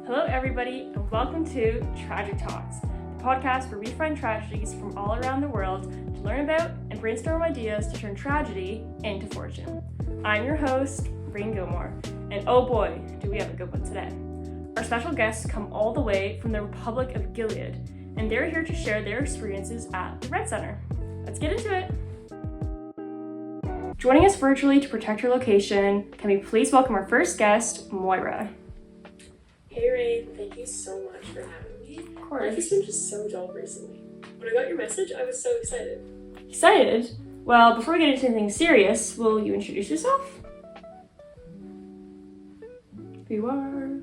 Hello everybody and welcome to Tragic Talks, the podcast where we find tragedies from all around the world to learn about and brainstorm ideas to turn tragedy into fortune. I'm your host, Rain Gilmore, and oh boy, do we have a good one today. Our special guests come all the way from the Republic of Gilead, and they're here to share their experiences at the Red Center. Let's get into it. Joining us virtually to protect her location, can we please welcome our first guest, Moira. Hey Rain, thank you so much for having me. Of course. Life has been just so dull recently. When I got your message, I was so excited. Excited? Well, before we get into anything serious, will you introduce yourself? Who you are?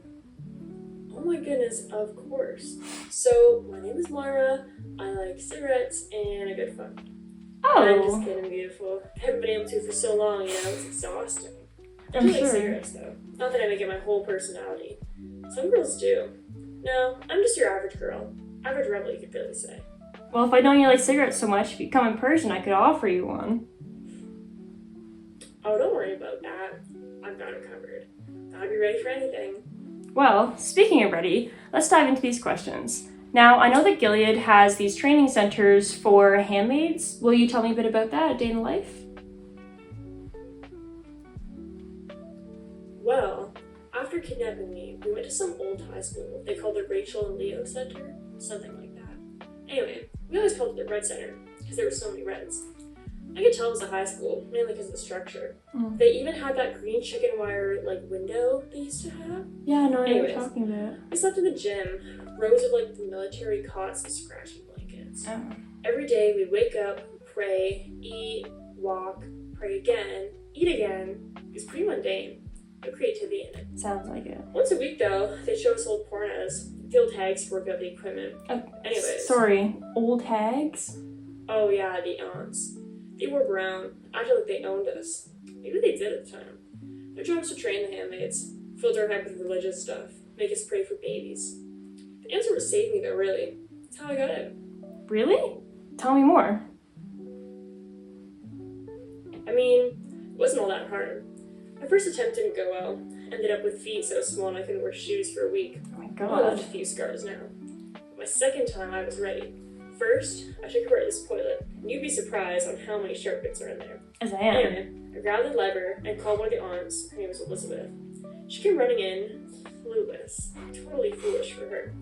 Oh my goodness, of course. So, my name is Moira, I like cigarettes and a good fun. I'm just kidding, beautiful. I haven't been able to for so long, it's exhausting. I I'm do like sure. cigarettes though. Not that I make it my whole personality. Some girls do. No, I'm just your average girl. Average rebel, you could really say. Well, if I know you like cigarettes so much, if you come in person, I could offer you one. Oh, don't worry about that. I've got it covered. Gotta be ready for anything. Well, speaking of ready, let's dive into these questions. Now, I know that Gilead has these training centers for handmaids. Will you tell me a bit about that, a day in the life? Well, after kidnapping me, we went to some old high school. They called it Rachel and Leo Center, something like that. Anyway, we always called it the Red Center because there were so many reds. I could tell it was a high school, mainly because of the structure. They even had that green chicken wire window they used to have. Yeah, I know what Anyways, you're talking about. We slept in the gym, rows of the military cots and scratching blankets. Oh. Every day we'd wake up, pray, eat, walk, pray again, eat again. It was pretty mundane. No creativity in it. Sounds like it. Once a week though, they'd show us old pornos, field tags to work out the equipment. Anyways. Sorry, old hags? Oh yeah, the aunts. They wore brown, acted like they owned us. Maybe they did at the time. Their job was to train the handmaids, fill our head with religious stuff, make us pray for babies. The answer was save me though, really. That's how I got out. Really? Tell me more. I mean, it wasn't all that hard. My first attempt didn't go well. Ended up with feet so small I couldn't wear shoes for a week. Oh my I god. left a few scars now. My second time I was ready. First, I took her to this toilet, and you'd be surprised on how many sharp bits are in there. As I am. Anyway, I grabbed the lever and called one of the aunts. Her name was Elizabeth. She came running in, clueless. Totally foolish for her.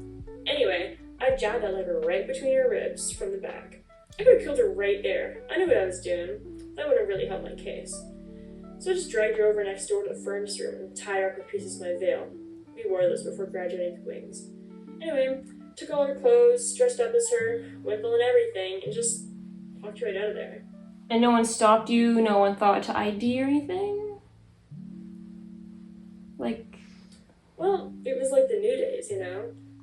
Anyway, I jabbed that lever right between her ribs from the back. I could have killed her right there. I knew what I was doing. That would have really helped my case. So I just dragged her over next door to the furnace room and tied her up with pieces of my veil. We wore those before graduating to wings. Anyway, took all her clothes, dressed up as her, wimple and everything, and just walked right out of there. And no one stopped you? No one thought to ID or anything? Well, it was like the new days,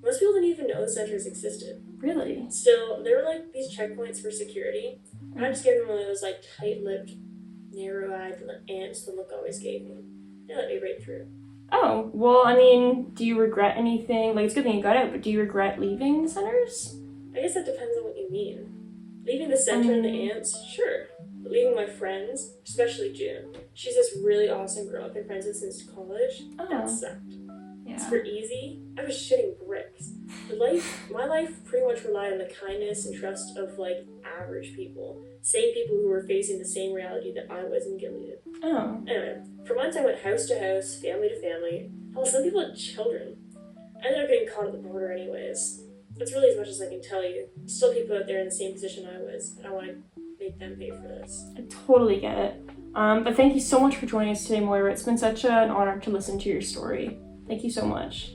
Most people didn't even know the centers existed. Really? Still, there were these checkpoints for security, and I just gave them one of those tight-lipped, narrow-eyed ants the look always gave me. They let me right through. Oh, well, I mean, do you regret anything? It's a good thing you got out, but do you regret leaving the centers? I guess that depends on what you mean. Leaving the center and the ants, sure. But leaving my friends, especially June. She's this really awesome girl I've been friends with since college. That sucked. Yeah. As for easy, I was shitting bricks. My life pretty much relied on the kindness and trust of average people. Same people who were facing the same reality that I was in Gilead. Oh. Anyway, for months I went house to house, family to family. Hell, some people had children. I ended up getting caught at the border anyways. That's really as much as I can tell you. There's still people out there in the same position I was, and I want to make them pay for this. I totally get it. But thank you so much for joining us today, Moira. It's been such an honor to listen to your story. Thank you so much.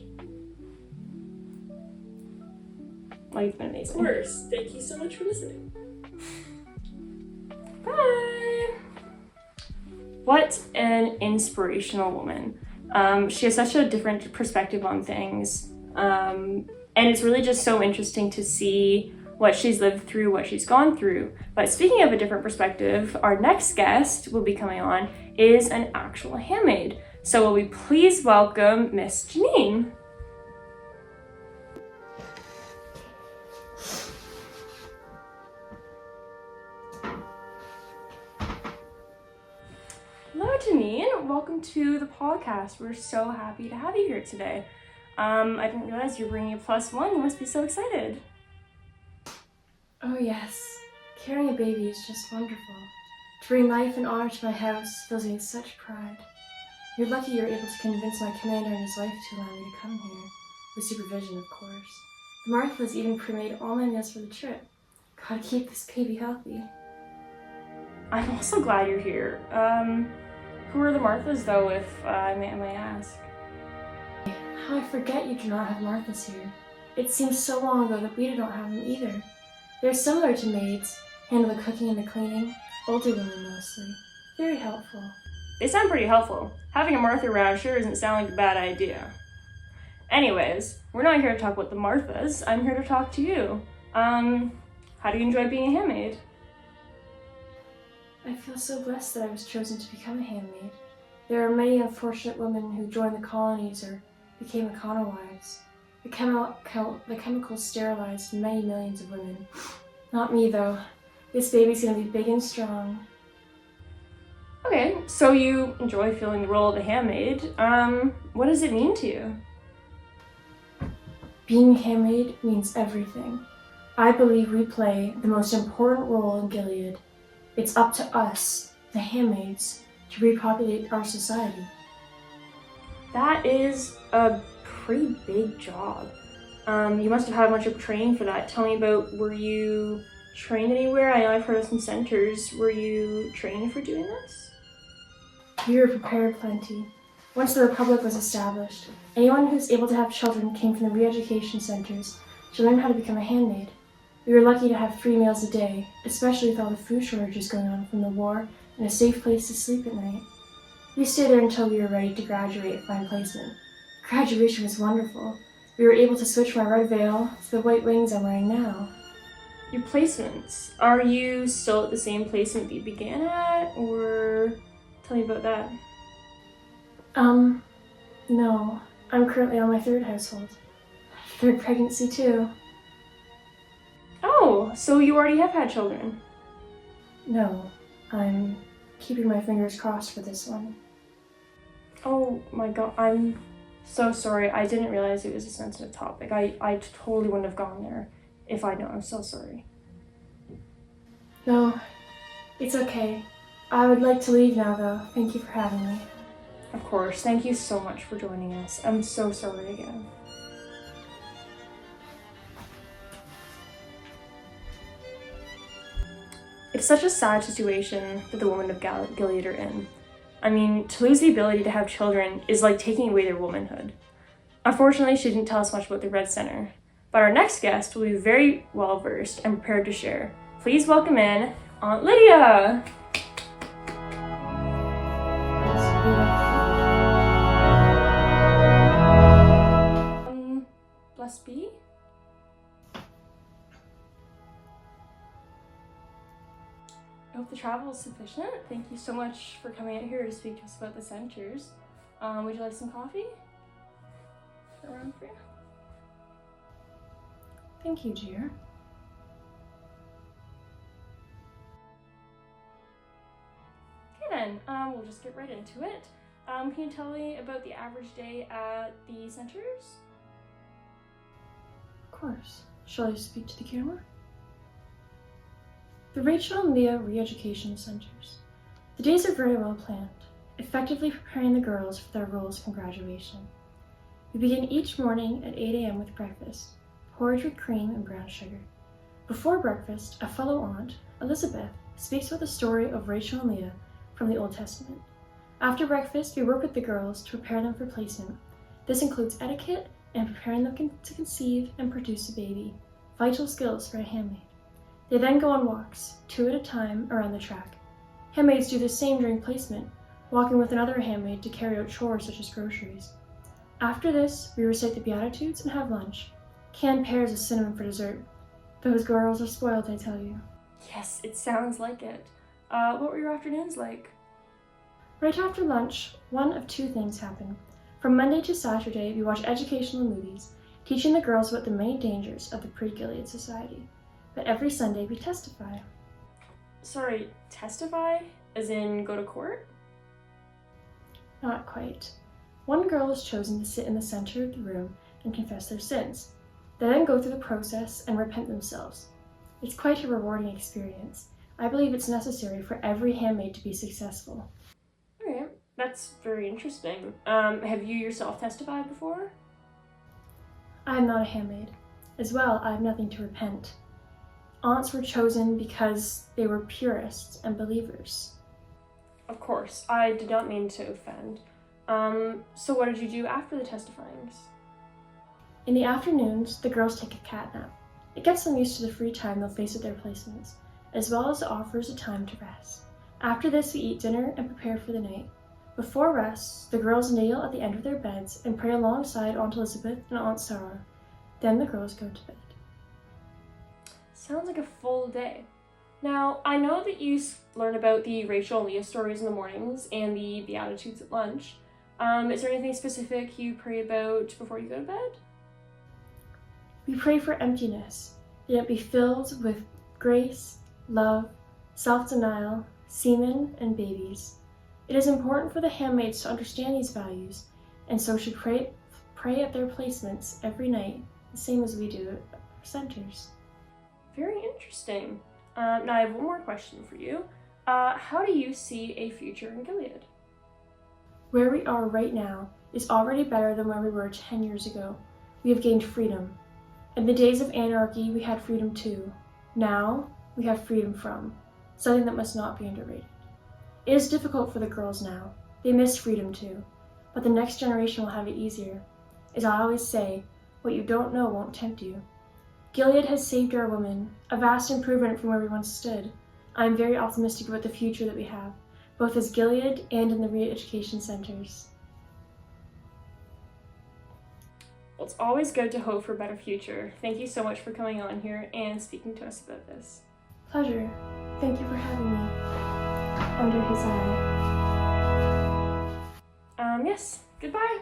You've been amazing. Of course. Thank you so much for listening. Bye! What an inspirational woman. She has such a different perspective on things. And it's really just so interesting to see what she's lived through, what she's gone through. But speaking of a different perspective, our next guest will be coming on is an actual handmaid. So will we please welcome Miss Janine? Hello, Janine. Welcome to the podcast. We're so happy to have you here today. I didn't realize you were bringing a +1. You must be so excited. Oh yes, carrying a baby is just wonderful. To bring life and honor to my house fills me with such pride. You're lucky you were able to convince my commander and his wife to allow me to come here, with supervision, of course. The Marthas even pre-made all my meals for the trip. Gotta keep this baby healthy. I'm also glad you're here. Who are the Marthas, though, if I may ask? How I forget you do not have Marthas here. It seems so long ago that we do not have them either. They're similar to maids, handle the cooking and the cleaning, older women mostly. Very helpful. They sound pretty helpful. Having a Martha around sure doesn't sound like a bad idea. Anyways, we're not here to talk about the Marthas. I'm here to talk to you. How do you enjoy being a handmaid? I feel so blessed that I was chosen to become a handmaid. There are many unfortunate women who joined the colonies or became econowives. The chemicals sterilized many millions of women. Not me, though. This baby's gonna be big and strong. Okay, so you enjoy filling the role of a handmaid. What does it mean to you? Being a handmaid means everything. I believe we play the most important role in Gilead. It's up to us, the handmaids, to repopulate our society. That is a pretty big job. You must have had a bunch of training for that. Tell me about, were you trained anywhere? I know I've heard of some centers. Were you trained for doing this? We were prepared plenty. Once the Republic was established, anyone who was able to have children came from the re-education centers to learn how to become a handmaid. We were lucky to have 3 meals a day, especially with all the food shortages going on from the war, and a safe place to sleep at night. We stayed there until we were ready to graduate and find placement. Graduation was wonderful. We were able to switch my red veil to the white wings I'm wearing now. Your placements. Are you still at the same placement that you began at, or tell me about that? No. I'm currently on my 3rd household. 3rd pregnancy, too. Oh, so you already have had children? No. I'm keeping my fingers crossed for this one. Oh my god, I'm so sorry. I didn't realize it was a sensitive topic. I totally wouldn't have gone there if I'd known. I'm so sorry. No, it's okay. I would like to leave now, though. Thank you for having me. Of course. Thank you so much for joining us. I'm so sorry again. It's such a sad situation that the women of Gilead are in. I mean, to lose the ability to have children is like taking away their womanhood. Unfortunately, she didn't tell us much about the Red Center, but our next guest will be very well versed and prepared to share. Please welcome in Aunt Lydia! Blessed be. I hope the travel is sufficient. Thank you so much for coming out here to speak to us about the centers. Would you like some coffee? Around for you? Thank you, dear. Okay then, we'll just get right into it. Can you tell me about the average day at the centers? Of course. Shall I speak to the camera? The Rachel and Leah Re-Education Centers. The days are very well planned, effectively preparing the girls for their roles from graduation. We begin each morning at 8 a.m. with breakfast, porridge with cream and brown sugar. Before breakfast, a fellow aunt, Elizabeth, speaks about the story of Rachel and Leah from the Old Testament. After breakfast, we work with the girls to prepare them for placement. This includes etiquette and preparing them to conceive and produce a baby, vital skills for a handmaid. They then go on walks, 2 at a time, around the track. Handmaids do the same during placement, walking with another handmaid to carry out chores such as groceries. After this, we recite the Beatitudes and have lunch. Canned pears with cinnamon for dessert. Those girls are spoiled, I tell you. Yes, it sounds like it. What were your afternoons like? Right after lunch, one of 2 things happen. From Monday to Saturday, we watch educational movies, teaching the girls about the many dangers of the pre-Gilead society. But every Sunday we testify. Sorry, testify? As in go to court? Not quite. One girl is chosen to sit in the center of the room and confess their sins. They then go through the process and repent themselves. It's quite a rewarding experience. I believe it's necessary for every handmaid to be successful. Alright, that's very interesting. Have you yourself testified before? I am not a handmaid. As well, I have nothing to repent. Aunts were chosen because they were purists and believers. Of course, I did not mean to offend. So what did you do after the testifyings? In the afternoons, the girls take a cat nap. It gets them used to the free time they'll face at their placements, as well as it offers a time to rest. After this, we eat dinner and prepare for the night. Before rest, the girls kneel at the end of their beds and pray alongside Aunt Elizabeth and Aunt Sarah. Then the girls go to bed. Sounds like a full day. Now, I know that you learn about the Rachel and Leah stories in the mornings and the Beatitudes at lunch. Is there anything specific you pray about before you go to bed? We pray for emptiness, that it be filled with grace, love, self-denial, semen, and babies. It is important for the handmaids to understand these values, and so should pray at their placements every night, the same as we do at our centers. Very interesting. Now I have one more question for you. How do you see a future in Gilead? Where we are right now is already better than where we were 10 years ago. We have gained freedom. In the days of anarchy, we had freedom too. Now, we have freedom from, something that must not be underrated. It is difficult for the girls now. They miss freedom too. But the next generation will have it easier. As I always say, what you don't know won't tempt you. Gilead has saved our women, a vast improvement from where we once stood. I am very optimistic about the future that we have, both as Gilead and in the re-education centers. Well, it's always good to hope for a better future. Thank you so much for coming on here and speaking to us about this. Pleasure. Thank you for having me. Under his eye. Yes, goodbye.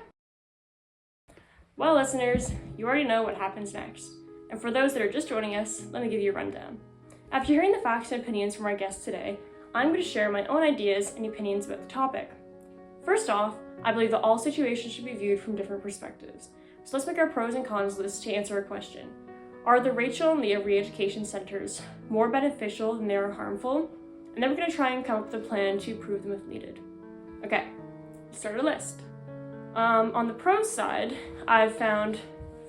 Well, listeners, you already know what happens next. And for those that are just joining us, let me give you a rundown. After hearing the facts and opinions from our guests today, I'm going to share my own ideas and opinions about the topic. First off, I believe that all situations should be viewed from different perspectives. So let's make our pros and cons list to answer our question. Are the Rachel and Leah re-education centers more beneficial than they are harmful? And then we're going to try and come up with a plan to improve them if needed. Okay, let's start a list. On the pros side, I've found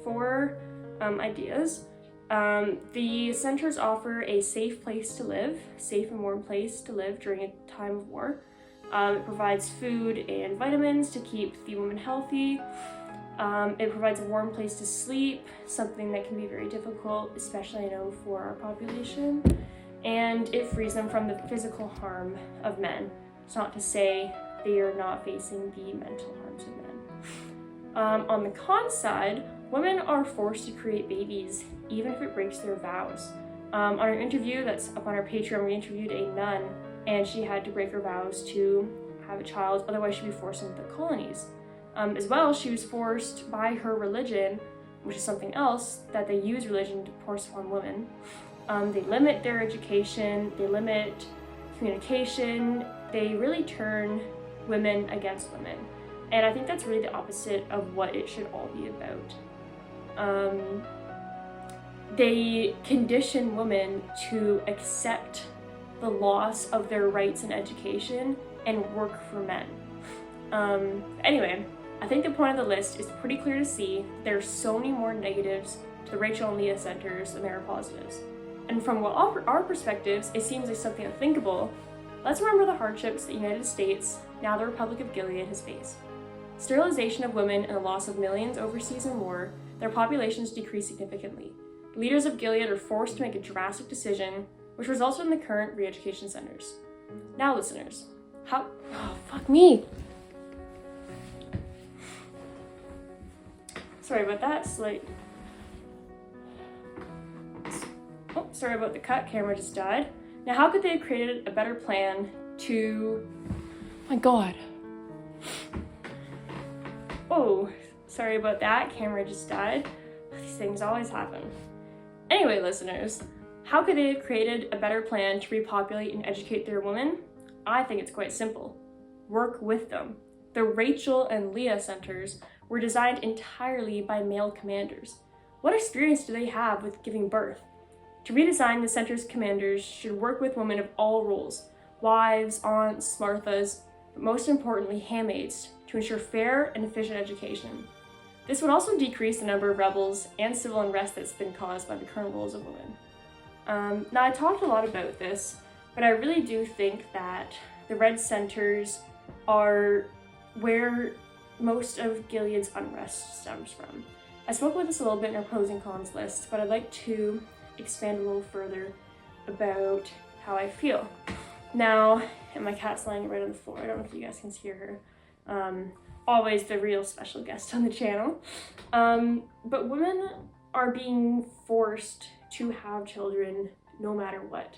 4 ideas. The centers offer a safe place to live, safe and warm place to live during a time of war. It provides food and vitamins to keep the women healthy. It provides a warm place to sleep, something that can be very difficult, especially I know for our population. And it frees them from the physical harm of men. It's not to say they are not facing the mental harms of men. On the con side, women are forced to create babies, even if it breaks their vows. On our interview that's up on our Patreon, we interviewed a nun, and she had to break her vows to have a child, otherwise she'd be forced into the colonies. As well, she was forced by her religion, which is something else, that they use religion to force upon women. They limit their education, they limit communication, they really turn women against women. And I think that's really the opposite of what it should all be about. They condition women to accept the loss of their rights and education and work for men. Anyway, I think the point of the list is pretty clear to see. There are so many more negatives to the Rachel and Leah centers than there are positives. And from what our perspectives, it seems like something unthinkable. Let's remember the hardships the United States, now the Republic of Gilead, has faced. Sterilization of women and the loss of millions overseas in war, their populations decreased significantly. The leaders of Gilead are forced to make a drastic decision, which resulted in the current re-education centers. Now, listeners, oh, fuck me. Sorry about that, Oh, sorry about the cut, camera just died. Now, how could they have created a better plan to... My God. Oh, sorry about that, camera just died. These things always happen. Anyway, listeners, how could they have created a better plan to repopulate and educate their women? I think it's quite simple. Work with them. The Rachel and Leah centers were designed entirely by male commanders. What experience do they have with giving birth? To redesign, the center's commanders should work with women of all roles, wives, aunts, Marthas, but most importantly, handmaids, to ensure fair and efficient education. This would also decrease the number of rebels and civil unrest that's been caused by the current roles of women. Now, I talked a lot about this, but I really do think that the Red Centers are where most of Gilead's unrest stems from. I spoke about this a little bit in our pros and cons list, but I'd like to expand a little further about how I feel. Now, and my cat's lying right on the floor. I don't know if you guys can hear her. Always the real special guest on the channel. But women are being forced to have children no matter what.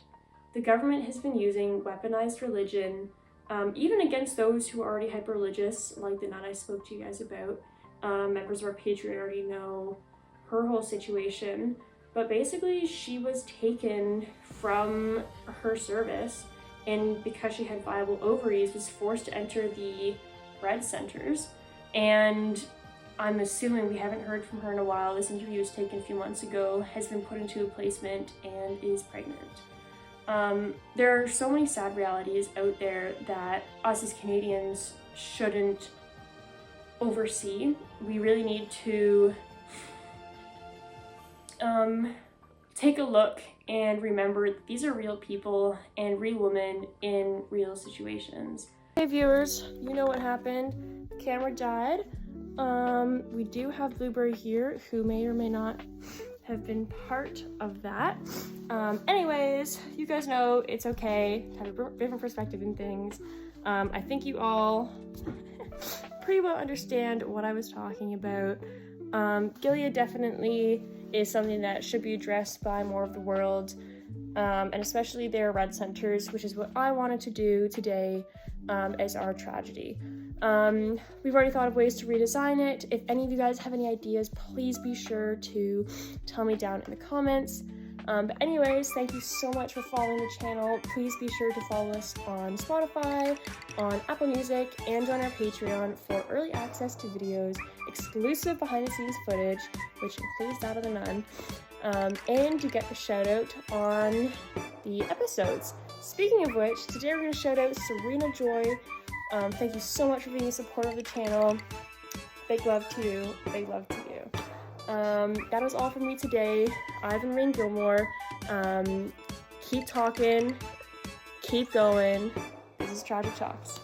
The government has been using weaponized religion, even against those who are already hyper-religious, like the nun I spoke to you guys about. Members of our Patreon already know her whole situation, but basically she was taken from her service, and because she had viable ovaries, was forced to enter the Red Centers. And I'm assuming, we haven't heard from her in a while, this interview was taken a few months ago, has been put into a placement and is pregnant. There are so many sad realities out there that us as Canadians shouldn't oversee. We really need to take a look and remember that these are real people and real women in real situations. Hey viewers, you know what happened. The camera died. We do have Blueberry here, who may or may not have been part of that. Anyways, you guys know it's okay to have a different perspective in things. I think you all pretty well understand what I was talking about. Gilead definitely is something that should be addressed by more of the world, and especially their Red Centers, which is what I wanted to do today as our tragedy. We've already thought of ways to redesign it. If any of you guys have any ideas, please be sure to tell me down in the comments. But anyways, thank you so much for following the channel. Please be sure to follow us on Spotify, on Apple Music, and join our Patreon for early access to videos, exclusive behind-the-scenes footage, which includes that of the nun, and you get the shout out on the episodes. Speaking of which, today we're going to shout out Serena Joy. Thank you so much for being a supporter of the channel. Big love to you. Big love to you. That was all from me today. I've been Rain Gilmore. Keep talking. Keep going. This is Tragic Talks.